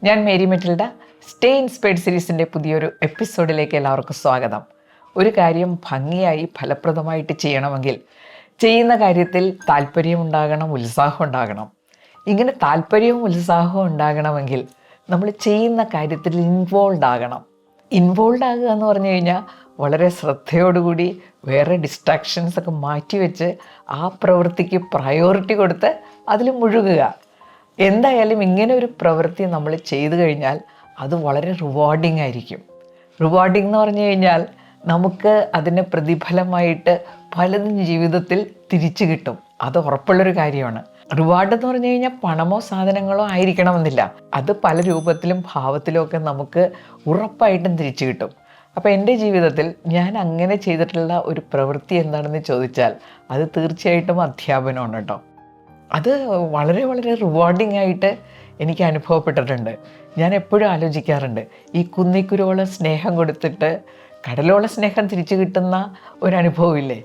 ഞാൻ Mary Metilda. Stay inspired സീരീസിൻ്റെ പുതിയൊരു എപ്പിസോഡിലേക്ക് എല്ലാവർക്കും സ്വാഗതം. ഒരു കാര്യം ഭംഗിയായി ഫലപ്രദമായിട്ട് ചെയ്യണമെങ്കിൽ ചെയ്യുന്ന കാര്യത്തിൽ താല്പര്യമുണ്ടാകണം, ഉത്സാഹം ഉണ്ടാകണം. ഇങ്ങനെ താല്പര്യവും ഉത്സാഹവും ഉണ്ടാകണമെങ്കിൽ നമ്മൾ ചെയ്യുന്ന കാര്യത്തിൽ ഇൻവോൾവ് ആകണം. ഇൻവോൾവ് ആകുക എന്ന് പറഞ്ഞു കഴിഞ്ഞാൽ വളരെ ശ്രദ്ധയോടുകൂടി വേറെ ഡിസ്ട്രാക്ഷൻസ് ഒക്കെ മാറ്റിവെച്ച് ആ പ്രവൃത്തിക്ക് പ്രയോറിറ്റി കൊടുത്ത് അതിൽ മുഴുകുക. എന്തായാലും ഇങ്ങനെ ഒരു പ്രവൃത്തി നമ്മൾ ചെയ്തു കഴിഞ്ഞാൽ അത് വളരെ റിവാർഡിങ് ആയിരിക്കും. റിവാർഡിങ് എന്ന് പറഞ്ഞു കഴിഞ്ഞാൽ നമുക്ക് അതിന് പ്രതിഫലമായിട്ട് പലതും ജീവിതത്തിൽ തിരിച്ചു കിട്ടും. അത് ഉറപ്പുള്ളൊരു കാര്യമാണ്. റിവാർഡ് എന്ന് പറഞ്ഞു കഴിഞ്ഞാൽ പണമോ സാധനങ്ങളോ ആയിരിക്കണമെന്നില്ല. അത് പല രൂപത്തിലും ഭാവത്തിലും ഒക്കെ നമുക്ക് ഉറപ്പായിട്ടും തിരിച്ചു കിട്ടും. അപ്പോൾ എൻ്റെ ജീവിതത്തിൽ ഞാൻ അങ്ങനെ ചെയ്തിട്ടുള്ള ഒരു പ്രവൃത്തി എന്താണെന്ന് ചോദിച്ചാൽ അത് തീർച്ചയായിട്ടും അധ്യാപനമാണ് കേട്ടോ. അത് വളരെ വളരെ റിവാർഡിംഗ് ആയിട്ട് എനിക്ക് അനുഭവപ്പെട്ടിട്ടുണ്ട്. ഞാൻ എപ്പോഴും ആലോചിക്കാറുണ്ട്, ഈ കുന്നിക്കുരുവോളം സ്നേഹം കൊടുത്തിട്ട് കടലോളം സ്നേഹം തിരിച്ചു കിട്ടുന്ന ഒരനുഭവമില്ലേ,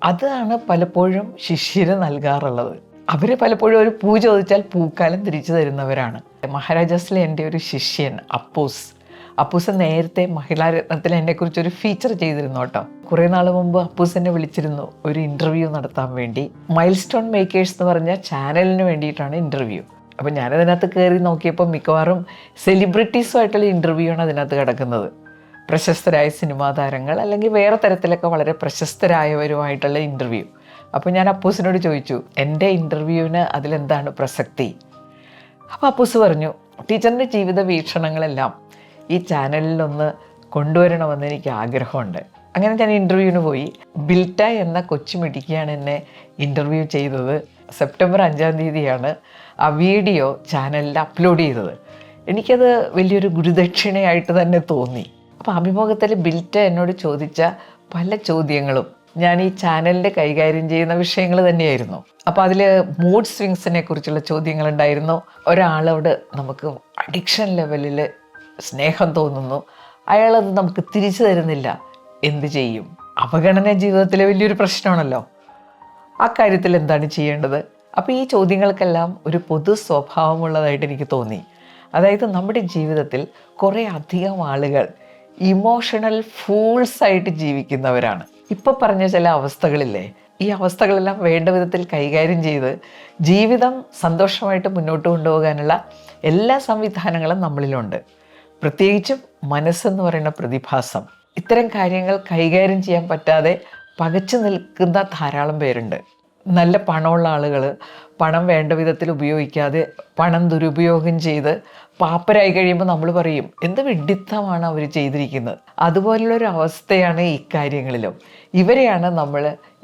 അതാണ് പലപ്പോഴും ശിഷ്യർ നൽകാറുള്ളത്. അവർ പലപ്പോഴും ഒരു പൂ ചോദിച്ചാൽ പൂക്കാലം തിരിച്ചു തരുന്നവരാണ്. മഹാരാജാസിലെ എൻ്റെ ഒരു ശിഷ്യൻ അപ്പൂസ് നേരത്തെ മഹിളാരത്നത്തിൽ എന്നെക്കുറിച്ചൊരു ഫീച്ചർ ചെയ്തിരുന്നു കേട്ടോ. കുറേ നാൾ മുമ്പ് അപ്പൂസ് എന്നെ വിളിച്ചിരുന്നു ഒരു ഇൻ്റർവ്യൂ നടത്താൻ വേണ്ടി. മൈൽ സ്റ്റോൺ മേക്കേഴ്സ് എന്ന് പറഞ്ഞ ചാനലിന് വേണ്ടിയിട്ടാണ് ഇൻ്റർവ്യൂ. അപ്പോൾ ഞാനതിനകത്ത് കയറി നോക്കിയപ്പോൾ മിക്കവാറും സെലിബ്രിറ്റീസുമായിട്ടുള്ള ഇൻ്റർവ്യൂ ആണ് അതിനകത്ത് കിടക്കുന്നത്. പ്രശസ്തരായ സിനിമാ താരങ്ങൾ അല്ലെങ്കിൽ വേറെ തരത്തിലൊക്കെ വളരെ പ്രശസ്തരായവരുമായിട്ടുള്ള ഇൻ്റർവ്യൂ. അപ്പോൾ ഞാൻ അപ്പൂസിനോട് ചോദിച്ചു, എൻ്റെ ഇൻ്റർവ്യൂവിന് അതിലെന്താണ് പ്രസക്തി? അപ്പോൾ അപ്പൂസ് പറഞ്ഞു, ടീച്ചറിൻ്റെ ജീവിത വീക്ഷണങ്ങളെല്ലാം ഈ ചാനലിലൊന്ന് കൊണ്ടുവരണമെന്ന് എനിക്ക് ആഗ്രഹമുണ്ട്. അങ്ങനെ ഞാൻ ഇൻ്റർവ്യൂവിന് പോയി. ബിൽറ്റ എന്ന കൊച്ചുമിടിക്കാണ് എന്നെ ഇൻ്റർവ്യൂ ചെയ്തത്. സെപ്റ്റംബർ 5-ാം തീയതിയാണ് ആ വീഡിയോ ചാനലിൽ അപ്ലോഡ് ചെയ്തത്. എനിക്കത് വലിയൊരു ഗുരുദക്ഷിണയായിട്ട് തന്നെ തോന്നി. അപ്പോൾ അഭിമുഖത്തിൽ ബിൽറ്റ എന്നോട് ചോദിച്ച പല ചോദ്യങ്ങളും ഞാൻ ഈ ചാനലിൻ്റെ കൈകാര്യം ചെയ്യുന്ന വിഷയങ്ങൾ തന്നെയായിരുന്നു. അപ്പോൾ അതിൽ മൂഡ് സ്വിങ്സിനെ കുറിച്ചുള്ള ചോദ്യങ്ങളുണ്ടായിരുന്നു. ഒരാളോട് നമുക്ക് അഡിക്ഷൻ ലെവലിൽ സ്നേഹം തോന്നുന്നു, അയാളത് നമുക്ക് തിരിച്ചു തരുന്നില്ല, എന്ത് ചെയ്യും? അവഗണന ജീവിതത്തിലെ വലിയൊരു പ്രശ്നമാണല്ലോ. ആ കാര്യത്തിൽ എന്താണ് ചെയ്യേണ്ടത്? അപ്പോൾ ഈ ചോദ്യങ്ങൾക്കെല്ലാം ഒരു പൊതു സ്വഭാവമുള്ളതായിട്ട് എനിക്ക് തോന്നി. അതായത് നമ്മുടെ ജീവിതത്തിൽ കുറേ അധികം ആളുകൾ ഇമോഷണൽ ഫൂൾസായിട്ട് ജീവിക്കുന്നവരാണ്. ഇപ്പോൾ പറഞ്ഞ ചില അവസ്ഥകളില്ലേ, ഈ അവസ്ഥകളെല്ലാം വേണ്ട വിധത്തിൽ കൈകാര്യം ചെയ്ത് ജീവിതം സന്തോഷമായിട്ട് മുന്നോട്ട് കൊണ്ടുപോകാനുള്ള എല്ലാ സംവിധാനങ്ങളും നമ്മളിലുണ്ട്. പ്രത്യേകിച്ചും മനസ്സെന്ന് പറയുന്ന പ്രതിഭാസം. ഇത്തരം കാര്യങ്ങൾ കൈകാര്യം ചെയ്യാൻ പറ്റാതെ പകച്ചു നിൽക്കുന്ന ധാരാളം പേരുണ്ട്. നല്ല പണമുള്ള ആളുകൾ പണം വേണ്ട വിധത്തിൽ ഉപയോഗിക്കാതെ പണം ദുരുപയോഗം ചെയ്ത് പാപ്പരായി കഴിയുമ്പോൾ നമ്മൾ പറയും, എന്ത് വിഡ്ഢിത്തമാണ് അവർ ചെയ്തിരിക്കുന്നത്. അതുപോലുള്ളൊരു അവസ്ഥയാണ് ഈ കാര്യങ്ങളിലും. ഇവരെയാണ് നമ്മൾ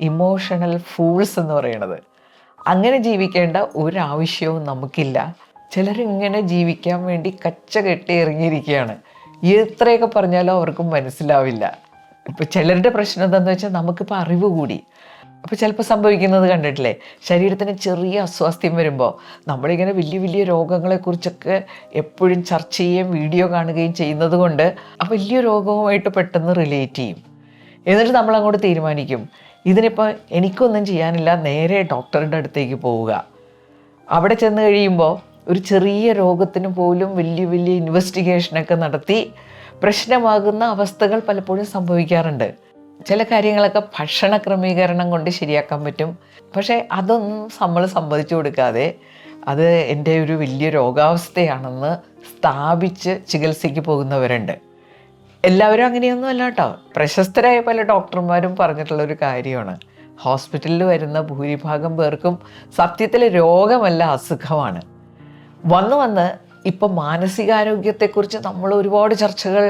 ഇമോഷണൽ ഫൂൾസ് എന്ന് പറയുന്നത്. അങ്ങനെ ജീവിക്കേണ്ട ഒരാവശ്യവും നമുക്കില്ല. ചിലരിങ്ങനെ ജീവിക്കാൻ വേണ്ടി കച്ച കെട്ടി ഇറങ്ങിയിരിക്കുകയാണ്. എത്രയൊക്കെ പറഞ്ഞാലും അവർക്കും മനസ്സിലാവില്ല. ഇപ്പോൾ ചിലരുടെ പ്രശ്നം എന്താണെന്ന് വെച്ചാൽ നമുക്കിപ്പോൾ അറിവ് കൂടി. അപ്പോൾ ചിലപ്പോൾ സംഭവിക്കുന്നത് കണ്ടിട്ടില്ലേ, ശരീരത്തിന് ചെറിയ അസ്വാസ്ഥ്യം വരുമ്പോൾ നമ്മളിങ്ങനെ വലിയ വലിയ രോഗങ്ങളെക്കുറിച്ചൊക്കെ എപ്പോഴും ചർച്ച ചെയ്യുകയും വീഡിയോ കാണുകയും ചെയ്യുന്നത് കൊണ്ട് ആ വലിയ രോഗവുമായിട്ട് പെട്ടെന്ന് റിലേറ്റ് ചെയ്യും. എന്നിട്ട് നമ്മളങ്ങോട്ട് തീരുമാനിക്കും, ഇതിനിപ്പോൾ എനിക്കൊന്നും ചെയ്യാനില്ല, നേരെ ഡോക്ടറുടെ അടുത്തേക്ക് പോവുക. അവിടെ ചെന്ന് കഴിയുമ്പോൾ ഒരു ചെറിയ രോഗത്തിന് പോലും വലിയ വലിയ ഇൻവെസ്റ്റിഗേഷനൊക്കെ നടത്തി പ്രശ്നമാകുന്ന അവസ്ഥകൾ പലപ്പോഴും സംഭവിക്കാറുണ്ട്. ചില കാര്യങ്ങളൊക്കെ ഭക്ഷണ ക്രമീകരണം കൊണ്ട് ശരിയാക്കാൻ പറ്റും. പക്ഷേ അതൊന്നും നമ്മൾ സമ്മതിച്ചു കൊടുക്കാതെ അത് എൻ്റെ ഒരു വലിയ രോഗാവസ്ഥയാണെന്ന് സ്ഥാപിച്ച് ചികിത്സയ്ക്ക് പോകുന്നവരുണ്ട്. എല്ലാവരും അങ്ങനെയൊന്നും അല്ല കേട്ടോ. പ്രശസ്തരായ പല ഡോക്ടർമാരും പറഞ്ഞിട്ടുള്ളൊരു കാര്യമാണ്, ഹോസ്പിറ്റലിൽ വരുന്ന ഭൂരിഭാഗം പേർക്കും സത്യത്തിൽ രോഗമല്ല, അസുഖമാണ്. വന്ന് ഇപ്പം മാനസികാരോഗ്യത്തെക്കുറിച്ച് നമ്മൾ ഒരുപാട് ചർച്ചകൾ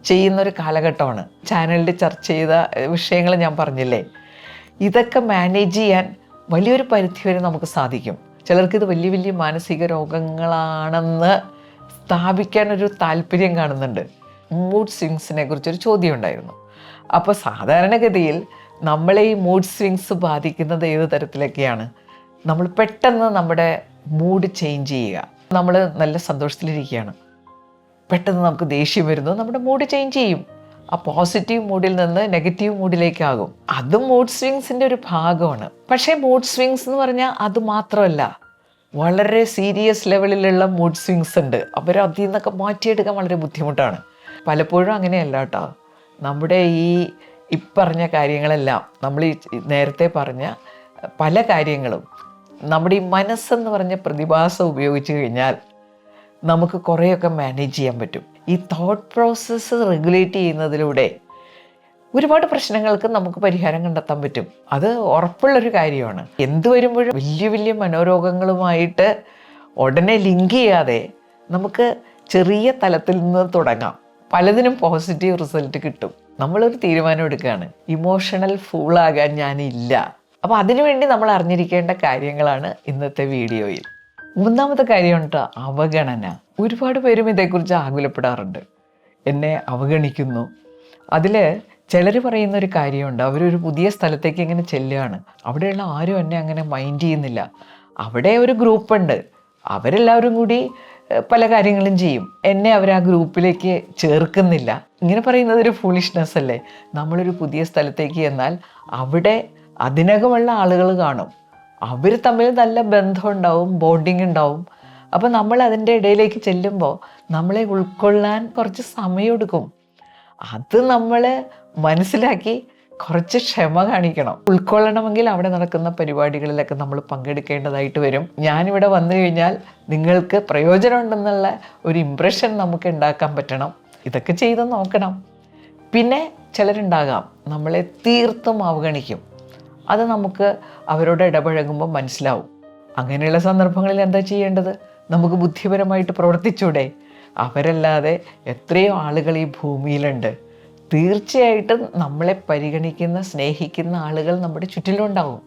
ചെയ്യുന്നൊരു കാലഘട്ടമാണ്. ചാനലിൽ ചർച്ച ചെയ്ത വിഷയങ്ങൾ ഞാൻ പറഞ്ഞില്ലേ, ഇതൊക്കെ മാനേജ് ചെയ്യാൻ വലിയൊരു പരിധിവരെ നമുക്ക് സാധിക്കും. ചിലർക്കിത് വലിയ വലിയ മാനസിക രോഗങ്ങളാണെന്ന് സ്ഥാപിക്കാനൊരു താല്പര്യം കാണുന്നുണ്ട്. മൂഡ് സ്വിങ്സിനെ കുറിച്ചൊരു ചോദ്യം ഉണ്ടായിരുന്നു. അപ്പോൾ സാധാരണഗതിയിൽ നമ്മളെ ഈ മൂഡ് സ്വിങ്സ് ബാധിക്കുന്നത് ഏത് തരത്തിലൊക്കെയാണ്? നമ്മൾ പെട്ടെന്ന് നമ്മുടെ മൂഡ് ചേഞ്ച് ചെയ്യുക. നമ്മൾ നല്ല സന്തോഷത്തിലിരിക്കുകയാണ്, പെട്ടെന്ന് നമുക്ക് ദേഷ്യം വരുന്നു, നമ്മുടെ മൂഡ് ചേഞ്ച് ചെയ്യും. ആ പോസിറ്റീവ് മൂഡിൽ നിന്ന് നെഗറ്റീവ് മൂഡിലേക്കാകും. അതും മൂഡ് സ്വിങ്സിൻ്റെ ഒരു ഭാഗമാണ്. പക്ഷേ മൂഡ് സ്വിങ്സ് എന്ന് പറഞ്ഞാൽ അത് മാത്രമല്ല, വളരെ സീരിയസ് ലെവലിലുള്ള മൂഡ് സ്വിങ്സ് ഉണ്ട്. അവരതിൽ നിന്നൊക്കെ മാറ്റിയെടുക്കാൻ വളരെ ബുദ്ധിമുട്ടാണ്. പലപ്പോഴും അങ്ങനെയല്ല കേട്ടോ. നമ്മുടെ ഈ പറഞ്ഞ കാര്യങ്ങളെല്ലാം, നമ്മൾ ഈ നേരത്തെ പറഞ്ഞ പല കാര്യങ്ങളും നമ്മുടെ ഈ മനസ്സെന്ന് പറഞ്ഞ പ്രതിഭാസം ഉപയോഗിച്ച് കഴിഞ്ഞാൽ നമുക്ക് കുറേയൊക്കെ മാനേജ് ചെയ്യാൻ പറ്റും. ഈ തോട്ട് പ്രോസസ്സ് റെഗുലേറ്റ് ചെയ്യുന്നതിലൂടെ ഒരുപാട് പ്രശ്നങ്ങൾക്ക് നമുക്ക് പരിഹാരം കണ്ടെത്താൻ പറ്റും. അത് ഉറപ്പുള്ളൊരു കാര്യമാണ്. എന്ത് വരുമ്പോഴും വലിയ വലിയ മനോരോഗങ്ങളുമായിട്ട് ഉടനെ ലിങ്ക് ചെയ്യാതെ നമുക്ക് ചെറിയ തലത്തിൽ നിന്ന് തുടങ്ങാം. പലതിനും പോസിറ്റീവ് റിസൾട്ട് കിട്ടും. നമ്മളൊരു തീരുമാനം എടുക്കുകയാണ്, ഇമോഷണൽ ഫൂളാകാൻ ഞാനില്ല. അപ്പോൾ അതിനുവേണ്ടി നമ്മൾ അറിഞ്ഞിരിക്കേണ്ട കാര്യങ്ങളാണ് ഇന്നത്തെ വീഡിയോയിൽ. മൂന്നാമത്തെ കാര്യമുണ്ട് അവഗണന. ഒരുപാട് പേരും ഇതേക്കുറിച്ച് ആകുലപ്പെടാറുണ്ട്. എന്നെ അവഗണിക്കുന്നു. അതിൽ ചിലർ പറയുന്നൊരു കാര്യമുണ്ട്, അവരൊരു പുതിയ സ്ഥലത്തേക്ക് ഇങ്ങനെ ചെല്ലുകയാണ്, അവിടെയുള്ള ആരും എന്നെ അങ്ങനെ മൈൻഡ് ചെയ്യുന്നില്ല. അവിടെ ഒരു ഗ്രൂപ്പുണ്ട്, അവരെല്ലാവരും കൂടി പല കാര്യങ്ങളും ചെയ്യും, എന്നെ അവർ ആ ഗ്രൂപ്പിലേക്ക് ചേർക്കുന്നില്ല. ഇങ്ങനെ പറയുന്നത് ഒരു ഫൂളിഷ്നെസ് അല്ലേ? നമ്മളൊരു പുതിയ സ്ഥലത്തേക്ക് ചെന്നാൽ അവിടെ അതിനകമുള്ള ആളുകൾ കാണും, അവർ തമ്മിൽ നല്ല ബന്ധം ഉണ്ടാവും, ബോണ്ടിങ് ഉണ്ടാവും. അപ്പോൾ നമ്മൾ അതിൻ്റെ ഇടയിലേക്ക് ചെല്ലുമ്പോൾ നമ്മളെ ഉൾക്കൊള്ളാൻ കുറച്ച് സമയമെടുക്കും. അത് നമ്മൾ മനസ്സിലാക്കി കുറച്ച് ക്ഷമ കാണിക്കണം. ഉൾക്കൊള്ളണമെങ്കിൽ അവിടെ നടക്കുന്ന പരിപാടികളിലൊക്കെ നമ്മൾ പങ്കെടുക്കേണ്ടതായിട്ട് വരും. ഞാനിവിടെ വന്നു കഴിഞ്ഞാൽ നിങ്ങൾക്ക് പ്രയോജനമുണ്ടെന്നുള്ള ഒരു ഇംപ്രഷൻ നമുക്ക് ഉണ്ടാക്കാൻ പറ്റണം. ഇതൊക്കെ ചെയ്ത് നോക്കണം. പിന്നെ ചിലരുണ്ടാകാം നമ്മളെ തീർത്തും അവഗണിക്കും. അത് നമുക്ക് അവരോട് ഇടപഴകുമ്പോൾ മനസ്സിലാവും. അങ്ങനെയുള്ള സന്ദർഭങ്ങളിൽ എന്താ ചെയ്യേണ്ടത്? നമുക്ക് ബുദ്ധിപരമായിട്ട് പ്രവർത്തിച്ചൂടെ? അവരല്ലാതെ എത്രയോ ആളുകൾ ഈ ഭൂമിയിലുണ്ട്. തീർച്ചയായിട്ടും നമ്മളെ പരിഗണിക്കുന്ന, സ്നേഹിക്കുന്ന ആളുകൾ നമ്മുടെ ചുറ്റിലുണ്ടാവും.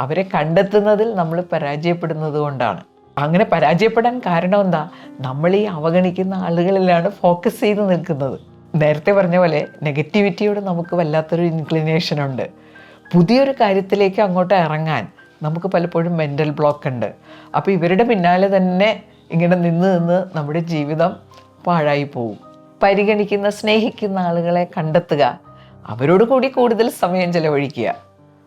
അവരെ കണ്ടെത്തുന്നതിൽ നമ്മൾ പരാജയപ്പെടുന്നത് കൊണ്ടാണ്. അങ്ങനെ പരാജയപ്പെടാൻ കാരണം എന്താ? നമ്മൾ ഈ അവഗണിക്കുന്ന ആളുകളിലാണ് ഫോക്കസ് ചെയ്ത് നിൽക്കുന്നത്. നേരത്തെ പറഞ്ഞ പോലെ നെഗറ്റിവിറ്റിയോട് നമുക്ക് വല്ലാത്തൊരു ഇൻക്ലിനേഷൻ ഉണ്ട്. പുതിയൊരു കാര്യത്തിലേക്ക് അങ്ങോട്ട് ഇറങ്ങാൻ നമുക്ക് പലപ്പോഴും മെൻ്റൽ ബ്ലോക്ക് ഉണ്ട്. അപ്പോൾ ഇവരുടെ പിന്നാലെ തന്നെ ഇങ്ങനെ നിന്ന് നമ്മുടെ ജീവിതം പാഴായി പോവും. പരിഗണിക്കുന്ന, സ്നേഹിക്കുന്ന ആളുകളെ കണ്ടെത്തുക, അവരോട് കൂടി കൂടുതൽ സമയം ചെലവഴിക്കുക.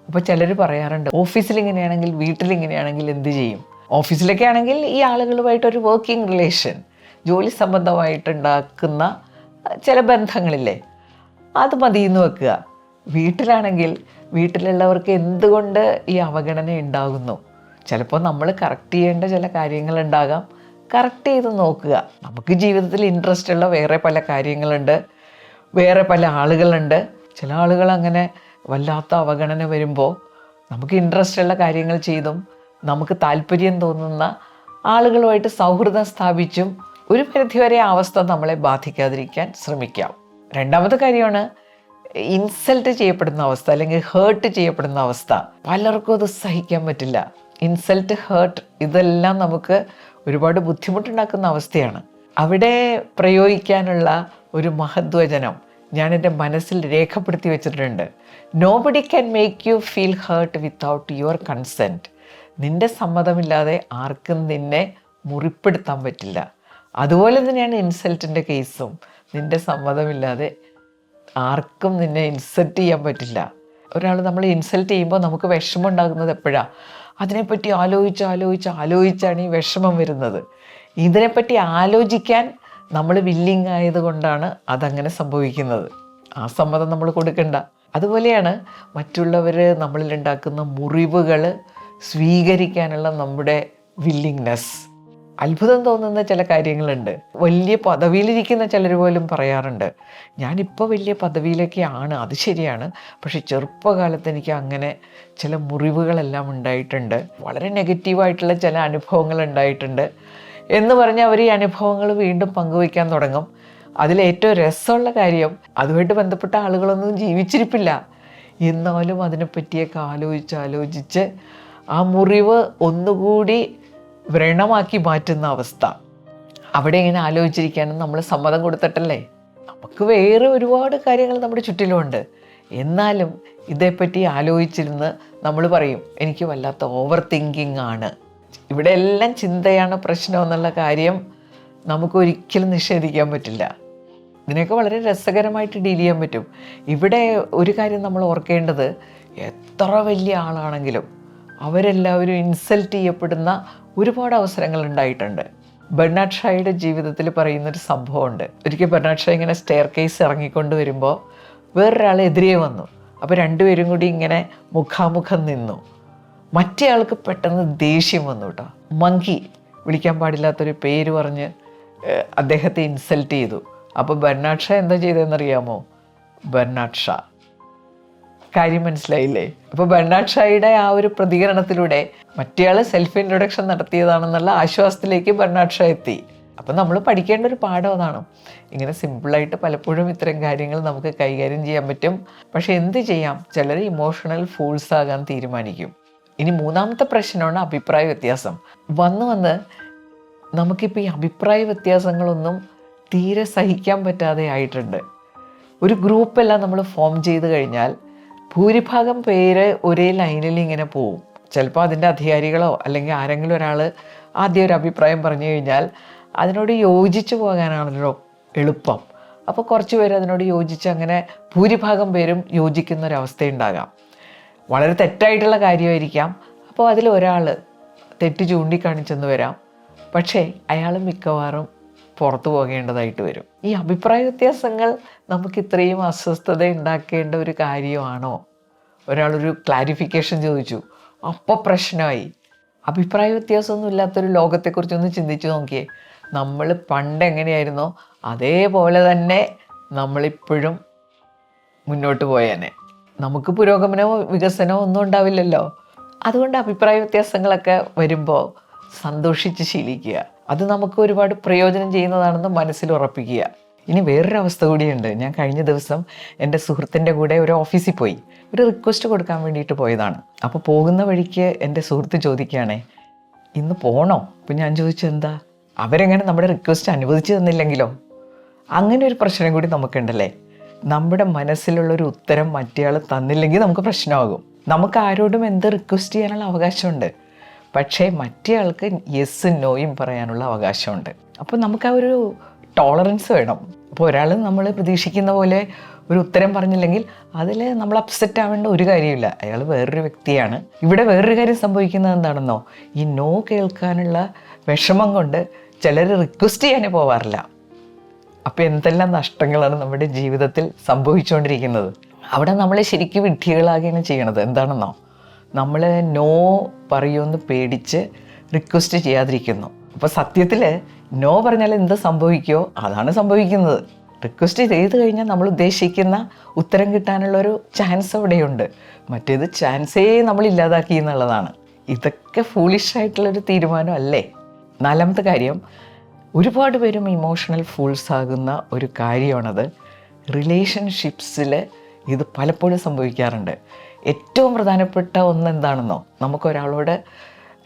അപ്പോൾ ചിലർ പറയാറുണ്ട്, ഓഫീസിലിങ്ങനെയാണെങ്കിൽ വീട്ടിലിങ്ങനെയാണെങ്കിൽ എന്ത് ചെയ്യും? ഓഫീസിലൊക്കെ ആണെങ്കിൽ ഈ ആളുകളുമായിട്ടൊരു വർക്കിംഗ് റിലേഷൻ, ജോലി സംബന്ധമായിട്ടുണ്ടാക്കുന്ന ചില ബന്ധങ്ങളില്ലേ, അത് മതിയെന്ന് വെക്കുക. വീട്ടിലാണെങ്കിൽ വീട്ടിലുള്ളവർക്ക് എന്തുകൊണ്ട് ഈ അവഗണന ഉണ്ടാകുന്നു? ചിലപ്പോൾ നമ്മൾ കറക്റ്റ് ചെയ്യേണ്ട ചില കാര്യങ്ങളുണ്ടാകാം. കറക്റ്റ് ചെയ്ത് നോക്കുക. നമുക്ക് ജീവിതത്തിൽ ഇൻട്രസ്റ്റ് ഉള്ള വേറെ പല കാര്യങ്ങളുണ്ട്, വേറെ പല ആളുകളുണ്ട്. ചില ആളുകൾ അങ്ങനെ വല്ലാത്ത അവഗണന വരുമ്പോൾ നമുക്ക് ഇൻട്രസ്റ്റ് ഉള്ള കാര്യങ്ങൾ ചെയ്തും നമുക്ക് താല്പര്യം തോന്നുന്ന ആളുകളുമായിട്ട് സൗഹൃദം സ്ഥാപിച്ചും ഒരു പരിധിവരെ ആ അവസ്ഥ നമ്മളെ ബാധിക്കാതിരിക്കാൻ ശ്രമിക്കാം. രണ്ടാമത്തെ കാര്യമാണ് ഇൻസൾട്ട് ചെയ്യപ്പെടുന്ന അവസ്ഥ, അല്ലെങ്കിൽ ഹേർട്ട് ചെയ്യപ്പെടുന്ന അവസ്ഥ. പലർക്കും അത് സഹിക്കാൻ പറ്റില്ല. ഇൻസൾട്ട്, ഹേർട്ട്, ഇതെല്ലാം നമുക്ക് ഒരുപാട് ബുദ്ധിമുട്ടുണ്ടാക്കുന്ന അവസ്ഥയാണ്. അവിടെ പ്രയോഗിക്കാനുള്ള ഒരു മഹദ്വചനം ഞാൻ എൻ്റെ മനസ്സിൽ രേഖപ്പെടുത്തി വെച്ചിട്ടുണ്ട്. Nobody can make you feel hurt without your consent. നിൻ്റെ സമ്മതമില്ലാതെ ആർക്കും നിന്നെ മുറിപ്പെടുത്താൻ പറ്റില്ല. അതുപോലെ തന്നെയാണ് ഇൻസൾട്ടിൻ്റെ കേസും. നിൻ്റെ സമ്മതമില്ലാതെ ആർക്കും നിന്നെ ഇൻസൾട്ട് ചെയ്യാൻ പറ്റില്ല. ഒരാൾ നമ്മൾ ഇൻസൾട്ട് ചെയ്യുമ്പോൾ നമുക്ക് വിഷമം ഉണ്ടാകുന്നത് എപ്പോഴാണ്? അതിനെപ്പറ്റി ആലോചിച്ചാണ് ഈ വിഷമം വരുന്നത്. ഇതിനെപ്പറ്റി ആലോചിക്കാൻ നമ്മൾ വില്ലിങ് ആയതുകൊണ്ടാണ് അതങ്ങനെ സംഭവിക്കുന്നത്. ആ സമ്മതം നമ്മൾ കൊടുക്കണ്ട. അതുപോലെയാണ് മറ്റുള്ളവർ നമ്മളിലുണ്ടാക്കുന്ന മുറിവുകൾ സ്വീകരിക്കാനുള്ള നമ്മുടെ വില്ലിങ്നെസ്. അത്ഭുതം തോന്നുന്ന ചില കാര്യങ്ങളുണ്ട്. വലിയ പദവിയിലിരിക്കുന്ന ചിലർ പോലും പറയാറുണ്ട്, ഞാനിപ്പോൾ വലിയ പദവിയിലൊക്കെയാണ്, അത് ശരിയാണ്, പക്ഷെ ചെറുപ്പകാലത്ത് എനിക്ക് അങ്ങനെ ചില മുറിവുകളെല്ലാം ഉണ്ടായിട്ടുണ്ട്, വളരെ നെഗറ്റീവായിട്ടുള്ള ചില അനുഭവങ്ങൾ ഉണ്ടായിട്ടുണ്ട് എന്ന് പറഞ്ഞ് അവർ ഈ അനുഭവങ്ങൾ വീണ്ടും പങ്കുവയ്ക്കാൻ തുടങ്ങും. അതിലേറ്റവും രസമുള്ള കാര്യം, അതുമായിട്ട് ബന്ധപ്പെട്ട ആളുകളൊന്നും ജീവിച്ചിരിപ്പില്ല, എന്നാലും അതിനെപ്പറ്റിയൊക്കെ ആലോചിച്ച് ആ മുറിവ് ഒന്നുകൂടി വ്രണമാക്കി മാറ്റുന്ന അവസ്ഥ. അവിടെ ഇങ്ങനെ ആലോചിച്ചിരിക്കാനും നമ്മൾ സമ്മതം കൊടുത്തിട്ടല്ലേ? നമുക്ക് വേറെ ഒരുപാട് കാര്യങ്ങൾ നമ്മുടെ ചുറ്റിലുമുണ്ട്. എന്നാലും ഇതേപ്പറ്റി ആലോചിച്ചിരുന്ന് നമ്മൾ പറയും, എനിക്ക് വല്ലാത്ത ഓവർ തിങ്കിങ് ആണ്, ഇവിടെ എല്ലാം ചിന്തയാണ് പ്രശ്നം എന്നുള്ള കാര്യം നമുക്കൊരിക്കലും നിഷേധിക്കാൻ പറ്റില്ല. ഇതിനൊക്കെ വളരെ രസകരമായിട്ട് ഡീൽ ചെയ്യാൻ പറ്റും. ഇവിടെ ഒരു കാര്യം നമ്മൾ ഓർക്കേണ്ടത്, എത്ര വലിയ ആളാണെങ്കിലും അവരെല്ലാവരും ഇൻസൾട്ട് ചെയ്യപ്പെടുന്ന ഒരുപാട് അവസരങ്ങൾ ഉണ്ടായിട്ടുണ്ട്. ബെർണാഡ് ഷായുടെ ജീവിതത്തിൽ പറയുന്നൊരു സംഭവമുണ്ട്. ഒരിക്കൽ ബെർണാഡ് ഷാ ഇങ്ങനെ സ്റ്റെയർ കേസ് ഇറങ്ങിക്കൊണ്ട് വരുമ്പോൾ വേറൊരാൾ എതിരെ വന്നു. അപ്പോൾ രണ്ടുപേരും കൂടി ഇങ്ങനെ മുഖാമുഖം നിന്നു. മറ്റേ ആൾക്ക് പെട്ടെന്ന് ദേഷ്യം വന്നു കേട്ടോ. മങ്കി, വിളിക്കാൻ പാടില്ലാത്തൊരു പേര് പറഞ്ഞ് അദ്ദേഹത്തെ ഇൻസൾട്ട് ചെയ്തു. അപ്പോൾ ബെർണാഡ് ഷാ എന്താ ചെയ്തതെന്നറിയാമോ? ബെർണാഡ് ഷാ, കാര്യം മനസ്സിലായില്ലേ? അപ്പോൾ ബെർണാഡ് ഷായുടെ ആ ഒരു പ്രതികരണത്തിലൂടെ മറ്റേയാൾ സെൽഫ് ഇൻട്രൊഡക്ഷൻ നടത്തിയതാണെന്നുള്ള ആശ്വാസത്തിലേക്ക് ബെർണാഡ് ഷാ എത്തി. അപ്പം നമ്മൾ പഠിക്കേണ്ട ഒരു പാഠം അതാണ്. ഇങ്ങനെ സിമ്പിളായിട്ട് പലപ്പോഴും ഇത്തരം കാര്യങ്ങൾ നമുക്ക് കൈകാര്യം ചെയ്യാൻ പറ്റും. പക്ഷെ എന്ത് ചെയ്യാം, ചിലർ ഇമോഷണൽ ഫൂൾസ് ആകാൻ തീരുമാനിക്കും. ഇനി മൂന്നാമത്തെ പ്രശ്നമാണ് അഭിപ്രായ വ്യത്യാസം. വന്ന് നമുക്കിപ്പോൾ ഈ അഭിപ്രായ വ്യത്യാസങ്ങളൊന്നും തീരെ സഹിക്കാൻ പറ്റാതെ ആയിട്ടുണ്ട്. ഒരു ഗ്രൂപ്പെല്ലാം നമ്മൾ ഫോം ചെയ്ത് കഴിഞ്ഞാൽ ഭൂരിഭാഗം പേര് ഒരേ ലൈനിൽ ഇങ്ങനെ പോവും. ചിലപ്പോൾ അതിൻ്റെ അധികാരികളോ അല്ലെങ്കിൽ ആരെങ്കിലും ഒരാൾ ആദ്യം ഒരു അഭിപ്രായം പറഞ്ഞു കഴിഞ്ഞാൽ അതിനോട് യോജിച്ച് പോകാനാണല്ലോ എളുപ്പം. അപ്പോൾ കുറച്ച് പേര് അതിനോട് യോജിച്ച് അങ്ങനെ ഭൂരിഭാഗം പേരും യോജിക്കുന്ന ഒരവസ്ഥയുണ്ടാകാം. വളരെ തെറ്റായിട്ടുള്ള കാര്യമായിരിക്കാം. അപ്പോൾ അതിൽ ഒരാൾ തെറ്റ് ചൂണ്ടിക്കാണിച്ചെന്ന് വരാം. പക്ഷേ അയാൾ മിക്കവാറും പുറത്തു പോകേണ്ടതായിട്ട് വരും. ഈ അഭിപ്രായ വ്യത്യാസങ്ങൾ നമുക്ക് ഇത്രയും അസ്വസ്ഥത ഉണ്ടാക്കേണ്ട ഒരു കാര്യമാണോ? ഒരാളൊരു ക്ലാരിഫിക്കേഷൻ ചോദിച്ചു, അപ്പോൾ പ്രശ്നമായി. അഭിപ്രായ വ്യത്യാസമൊന്നും ഇല്ലാത്തൊരു ലോകത്തെക്കുറിച്ചൊന്ന് ചിന്തിച്ച് നോക്കിയേ. നമ്മൾ പണ്ട് എങ്ങനെയായിരുന്നോ അതേപോലെ തന്നെ നമ്മളിപ്പോഴും മുന്നോട്ട് പോയേനെ. നമുക്ക് പുരോഗമനമോ വികസനമോ ഒന്നും ഉണ്ടാവില്ലല്ലോ. അതുകൊണ്ട് അഭിപ്രായ വ്യത്യാസങ്ങളൊക്കെ വരുമ്പോൾ സന്തോഷിച്ച് ശീലിക്കുക. അത് നമുക്ക് ഒരുപാട് പ്രയോജനം ചെയ്യുന്നതാണെന്ന് മനസ്സിൽ ഉറപ്പിക്കുക. ഇനി വേറൊരു അവസ്ഥ കൂടിയുണ്ട്. ഞാൻ കഴിഞ്ഞ ദിവസം എൻ്റെ സുഹൃത്തിൻ്റെ കൂടെ ഒരു ഓഫീസിൽ പോയി ഒരു റിക്വസ്റ്റ് കൊടുക്കാൻ വേണ്ടിയിട്ട് പോയതാണ്. അപ്പോൾ പോകുന്ന വഴിക്ക് എൻ്റെ സുഹൃത്ത് ചോദിക്കുകയാണേ, ഇന്ന് പോകണോ? അപ്പോൾ ഞാൻ ചോദിച്ചു, എന്താ? അവരെങ്ങനെ നമ്മുടെ റിക്വസ്റ്റ് അനുവദിച്ചു തന്നില്ലെങ്കിലോ? അങ്ങനെ ഒരു പ്രശ്നം കൂടി നമുക്കുണ്ടല്ലേ. നമ്മുടെ മനസ്സിലുള്ളൊരു ഉത്തരം മറ്റേയാൾ തന്നില്ലെങ്കിൽ നമുക്ക് പ്രശ്നമാകും. നമുക്ക് ആരോടും എന്ത് റിക്വസ്റ്റ് ചെയ്യാനുള്ള അവകാശമുണ്ട്. പക്ഷേ മറ്റേ ആൾക്ക് യെസ്സും നോയും പറയാനുള്ള അവകാശമുണ്ട്. അപ്പോൾ നമുക്ക് ആ ഒരു ടോളറൻസ് വേണം. അപ്പോൾ ഒരാൾ നമ്മൾ പ്രതീക്ഷിക്കുന്ന പോലെ ഒരു ഉത്തരം പറഞ്ഞില്ലെങ്കിൽ അതിൽ നമ്മൾ അപ്സെറ്റ് ആവേണ്ട ഒരു കാര്യമില്ല. അയാൾ വേറൊരു വ്യക്തിയാണ്. ഇവിടെ വേറൊരു കാര്യം സംഭവിക്കുന്നത് എന്താണെന്നോ, ഈ നോ കേൾക്കാനുള്ള വിഷമം കൊണ്ട് ചിലർ റിക്വസ്റ്റ് ചെയ്യാനേ പോവാറില്ല. അപ്പോൾ എന്തെല്ലാം നഷ്ടങ്ങളാണ് നമ്മുടെ ജീവിതത്തിൽ സംഭവിച്ചുകൊണ്ടിരിക്കുന്നത്. അവിടെ നമ്മൾ ശരിക്കും വിഡ്ഢികളാകുകയാണ് ചെയ്യണത്. എന്താണെന്നോ, നമ്മൾ നോ പറയുമെന്ന് പേടിച്ച് റിക്വസ്റ്റ് ചെയ്യാതിരിക്കുന്നു. അപ്പോൾ സത്യത്തിൽ നോ പറഞ്ഞാൽ എന്ത് സംഭവിക്കുമോ അതാണ് സംഭവിക്കുന്നത്. റിക്വസ്റ്റ് ചെയ്ത് കഴിഞ്ഞാൽ നമ്മൾ ഉദ്ദേശിക്കുന്ന ഉത്തരം കിട്ടാനുള്ളൊരു ചാൻസ് അവിടെയുണ്ട്. മറ്റേത് ചാൻസേ നമ്മൾ ഇല്ലാതാക്കി എന്നുള്ളതാണ്. ഇതൊക്കെ ഫൂളിഷായിട്ടുള്ളൊരു തീരുമാനം അല്ലേ? നാലാമത്തെ കാര്യം, ഒരുപാട് പേരും ഇമോഷണൽ ഫൂൾസ് ആകുന്ന ഒരു കാര്യമാണത്. റിലേഷൻഷിപ്സിൽ ഇത് പലപ്പോഴും സംഭവിക്കാറുണ്ട്. ഏറ്റവും പ്രധാനപ്പെട്ട ഒന്ന് എന്താണെന്നോ, നമുക്കൊരാളോട്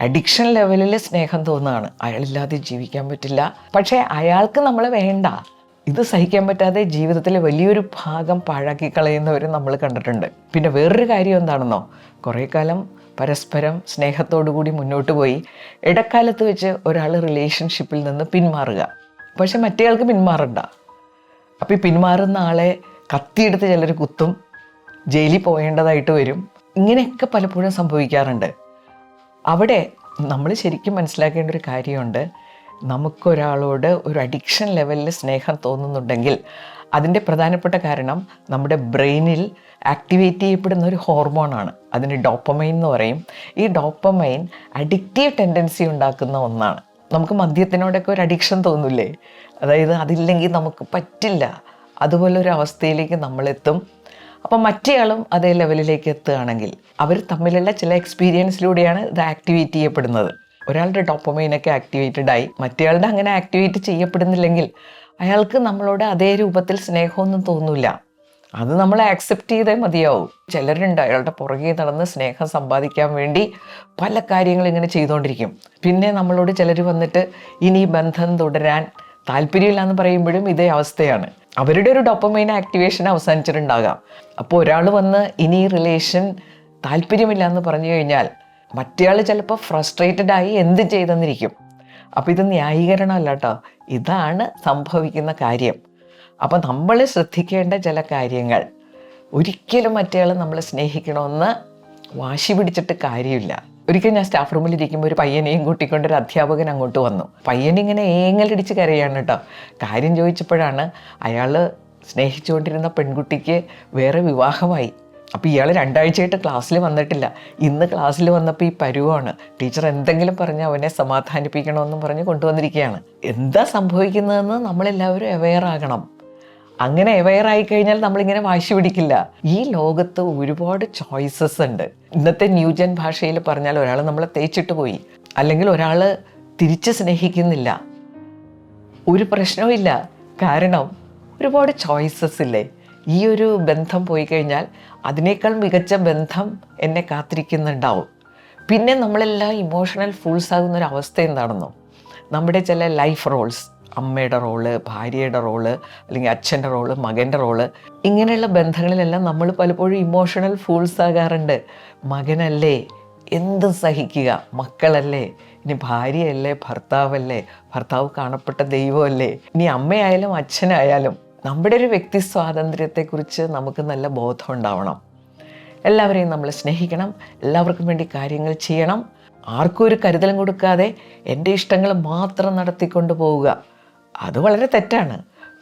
അഡിക്ഷൻ ലെവലിൽ സ്നേഹം തോന്നുകയാണ്. അയാളില്ലാതെ ജീവിക്കാൻ പറ്റില്ല. പക്ഷേ അയാൾക്ക് നമ്മളെ വേണ്ട. ഇത് സഹിക്കാൻ പറ്റാതെ ജീവിതത്തിലെ വലിയൊരു ഭാഗം പാഴാക്കി കളയുന്നവരും നമ്മൾ കണ്ടിട്ടുണ്ട്. പിന്നെ വേറൊരു കാര്യം എന്താണെന്നോ, കുറേ കാലം പരസ്പരം സ്നേഹത്തോടു കൂടി മുന്നോട്ട് പോയി ഇടക്കാലത്ത് വെച്ച് ഒരാൾ റിലേഷൻഷിപ്പിൽ നിന്ന് പിന്മാറുക. പക്ഷെ മറ്റേയാൾക്ക് പിന്മാറണ്ട. അപ്പോൾ ഈ പിന്മാറുന്ന ആളെ കത്തിയെടുത്ത് ചിലർ കുത്തും, ജയിലിൽ പോകേണ്ടതായിട്ട് വരും. ഇങ്ങനെയൊക്കെ പലപ്പോഴും സംഭവിക്കാറുണ്ട്. അവിടെ നമ്മൾ ശരിക്കും മനസ്സിലാക്കേണ്ട ഒരു കാര്യമുണ്ട്. നമുക്കൊരാളോട് ഒരു അഡിക്ഷൻ ലെവലിൽ സ്നേഹം തോന്നുന്നുണ്ടെങ്കിൽ അതിൻ്റെ പ്രധാനപ്പെട്ട കാരണം നമ്മുടെ ബ്രെയിനിൽ ആക്ടിവേറ്റ് ചെയ്യപ്പെടുന്ന ഒരു ഹോർമോണാണ്. അതിന് ഡോപ്പമൈൻ എന്ന് പറയും. ഈ ഡോപ്പമൈൻ അഡിക്റ്റീവ് ടെൻഡൻസി ഉണ്ടാക്കുന്ന ഒന്നാണ്. നമുക്ക് മദ്യത്തിനോടൊക്കെ ഒരു അഡിക്ഷൻ തോന്നില്ലേ? അതായത് അതില്ലെങ്കിൽ നമുക്ക് പറ്റില്ല, അതുപോലെ ഒരു അവസ്ഥയിലേക്ക് നമ്മളെത്തും. അപ്പം മറ്റേയാളും അതേ ലെവലിലേക്ക് എത്തുകയാണെങ്കിൽ അവർ തമ്മിലുള്ള ചില എക്സ്പീരിയൻസിലൂടെയാണ് ഇത് ആക്ടിവേറ്റ് ചെയ്യപ്പെടുന്നത്. ഒരാളുടെ ഡോപ്പമൈനൊക്കെ ആക്ടിവേറ്റഡ് ആയി മറ്റേയാളുടെ അങ്ങനെ ആക്ടിവേറ്റ് ചെയ്യപ്പെടുന്നില്ലെങ്കിൽ അയാൾക്ക് നമ്മളോട് അതേ രൂപത്തിൽ സ്നേഹമൊന്നും തോന്നില്ല. അത് നമ്മൾ ആക്സെപ്റ്റ് ചെയ്തേ മതിയാവും. ചിലരുണ്ട് അയാളുടെ പുറകെ നടന്ന് സ്നേഹം സമ്പാദിക്കാൻ വേണ്ടി പല കാര്യങ്ങൾ ഇങ്ങനെ ചെയ്തുകൊണ്ടിരിക്കും. പിന്നെ നമ്മളോട് ചിലർ വന്നിട്ട് ഇനി ബന്ധം തുടരാൻ താല്പര്യമില്ല എന്ന് പറയുമ്പോഴും ഇതേ അവസ്ഥയാണ്. അവരുടെ ഒരു ഡോപ്പമൈൻ ആക്ടിവേഷൻ അവസാനിച്ചിട്ടുണ്ടാകാം. അപ്പോൾ ഒരാൾ വന്ന് ഇനി റിലേഷൻ താല്പര്യമില്ല എന്ന് പറഞ്ഞു കഴിഞ്ഞാൽ മറ്റേയാൾ ചിലപ്പോൾ ഫ്രസ്ട്രേറ്റഡ് ആയി എന്ത് ചെയ്തെന്നിരിക്കും. അപ്പോൾ ഇത് ന്യായീകരണമല്ല കേട്ടോ, ഇതാണ് സംഭവിക്കുന്ന കാര്യം. അപ്പോൾ നമ്മൾ ശ്രദ്ധിക്കേണ്ട ചില കാര്യങ്ങൾ, ഒരിക്കലും മറ്റേയാൾ നമ്മളെ സ്നേഹിക്കണമെന്ന് വാശി പിടിച്ചിട്ട് കാര്യമില്ല. ഒരിക്കൽ ഞാൻ സ്റ്റാഫ് റൂമിൽ ഇരിക്കുമ്പോൾ ഒരു പയ്യനെയും കൂട്ടിക്കൊണ്ട് ഒരു അധ്യാപകൻ അങ്ങോട്ട് വന്നു. പയ്യനിങ്ങനെ ഏങ്ങലടിച്ച് കരയാണ് കേട്ടോ. കാര്യം ചോദിച്ചപ്പോഴാണ് അയാൾ സ്നേഹിച്ചുകൊണ്ടിരുന്ന പെൺകുട്ടിക്ക് വേറെ വിവാഹമായി. അപ്പോൾ ഇയാൾ 2 ആഴ്ചയായിട്ട് ക്ലാസ്സിൽ വന്നിട്ടില്ല. ഇന്ന് ക്ലാസ്സിൽ വന്നപ്പോൾ ഈ പരുവാണ്. ടീച്ചർ എന്തെങ്കിലും പറഞ്ഞ് അവനെ സമാധാനിപ്പിക്കണമെന്നും പറഞ്ഞ് കൊണ്ടുവന്നിരിക്കുകയാണ്. എന്താ സംഭവിക്കുന്നതെന്ന് നമ്മളെല്ലാവരും അവെയർ ആകണം. അങ്ങനെ അവെയർ ആയിക്കഴിഞ്ഞാൽ നമ്മളിങ്ങനെ വാശി പിടിക്കില്ല. ഈ ലോകത്ത് ഒരുപാട് ചോയ്സസ് ഉണ്ട്. ഇന്നത്തെ ന്യൂജൻ ഭാഷയിൽ പറഞ്ഞാൽ ഒരാൾ നമ്മളെ തേച്ചിട്ട് പോയി, അല്ലെങ്കിൽ ഒരാൾ തിരിച്ച് സ്നേഹിക്കുന്നില്ല, ഒരു പ്രശ്നവുമില്ല. കാരണം ഒരുപാട് ചോയ്സസ് ഇല്ലേ. ഈ ഒരു ബന്ധം പോയി കഴിഞ്ഞാൽ അതിനേക്കാൾ മികച്ച ബന്ധം എന്നെ കാത്തിരിക്കുന്നുണ്ടാവും. പിന്നെ നമ്മളെല്ലാം ഇമോഷണൽ ഫൂൾസ് ആകുന്നൊരവസ്ഥ എന്താണെന്നോ, നമ്മുടെ ചില ലൈഫ് റോൾസ്, അമ്മയുടെ റോള്, ഭാര്യയുടെ റോള്, അല്ലെങ്കിൽ അച്ഛൻ്റെ റോള്, മകൻ്റെ റോള്, ഇങ്ങനെയുള്ള ബന്ധങ്ങളിലെല്ലാം നമ്മൾ പലപ്പോഴും ഇമോഷണൽ ഫൂൾസ് ആകാറുണ്ട്. മകനല്ലേ എന്തും സഹിക്കുക, മക്കളല്ലേ, ഇനി ഭാര്യയല്ലേ, ഭർത്താവല്ലേ, ഭർത്താവ് കാണപ്പെട്ട ദൈവമല്ലേ, ഇനി അമ്മയായാലും അച്ഛനായാലും നമ്മുടെ ഒരു വ്യക്തി സ്വാതന്ത്ര്യത്തെക്കുറിച്ച് നമുക്ക് നല്ല ബോധം ഉണ്ടാവണം. എല്ലാവരെയും നമ്മൾ സ്നേഹിക്കണം, എല്ലാവർക്കും വേണ്ടി കാര്യങ്ങൾ ചെയ്യണം. ആർക്കും ഒരു കരുതലും കൊടുക്കാതെ എൻ്റെ ഇഷ്ടങ്ങൾ മാത്രം നടത്തിക്കൊണ്ട് പോവുക, അത് വളരെ തെറ്റാണ്.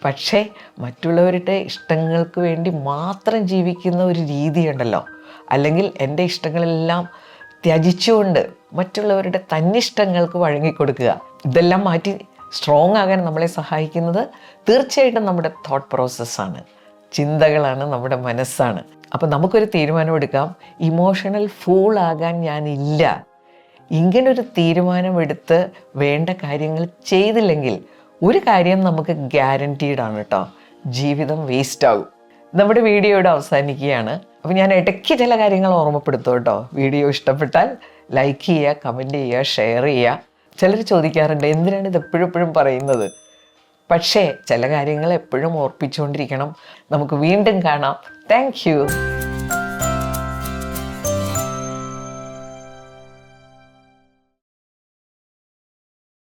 പക്ഷേ മറ്റുള്ളവരുടെ ഇഷ്ടങ്ങൾക്ക് വേണ്ടി മാത്രം ജീവിക്കുന്ന ഒരു രീതിയുണ്ടല്ലോ, അല്ലെങ്കിൽ എൻ്റെ ഇഷ്ടങ്ങളെല്ലാം ത്യജിച്ചുകൊണ്ട് മറ്റുള്ളവരുടെ തന്നിഷ്ടങ്ങൾക്ക് വഴങ്ങിക്കൊടുക്കുക, ഇതെല്ലാം മാറ്റി സ്ട്രോങ് ആകാൻ നമ്മളെ സഹായിക്കുന്നത് തീർച്ചയായിട്ടും നമ്മുടെ തോട്ട് പ്രോസസ്സാണ്, ചിന്തകളാണ്, നമ്മുടെ മനസ്സാണ്. അപ്പം നമുക്കൊരു തീരുമാനമെടുക്കാം, ഇമോഷണൽ ഫൂൾ ആകാൻ ഞാനില്ല. ഇങ്ങനൊരു തീരുമാനമെടുത്ത് വേണ്ട കാര്യങ്ങൾ ചെയ്തില്ലെങ്കിൽ ഒരു കാര്യം നമുക്ക് ഗ്യാരൻറ്റീഡാണ് കേട്ടോ, ജീവിതം വേസ്റ്റ് ആകും. നമ്മുടെ വീഡിയോ ഇവിടെ അവസാനിക്കുകയാണ്. അപ്പോൾ ഞാൻ ഇടയ്ക്ക് ചില കാര്യങ്ങൾ ഓർമ്മപ്പെടുത്തും കേട്ടോ. വീഡിയോ ഇഷ്ടപ്പെട്ടാൽ ലൈക്ക് ചെയ്യുക, കമൻറ്റ് ചെയ്യുക, ഷെയർ ചെയ്യുക. ചിലർ ചോദിക്കാറുണ്ട് എന്തിനാണ് ഇത് എപ്പോഴും പറയുന്നത്. പക്ഷേ ചില കാര്യങ്ങൾ എപ്പോഴും ഓർപ്പിച്ചുകൊണ്ടിരിക്കണം. നമുക്ക് വീണ്ടും കാണാം. Thank you.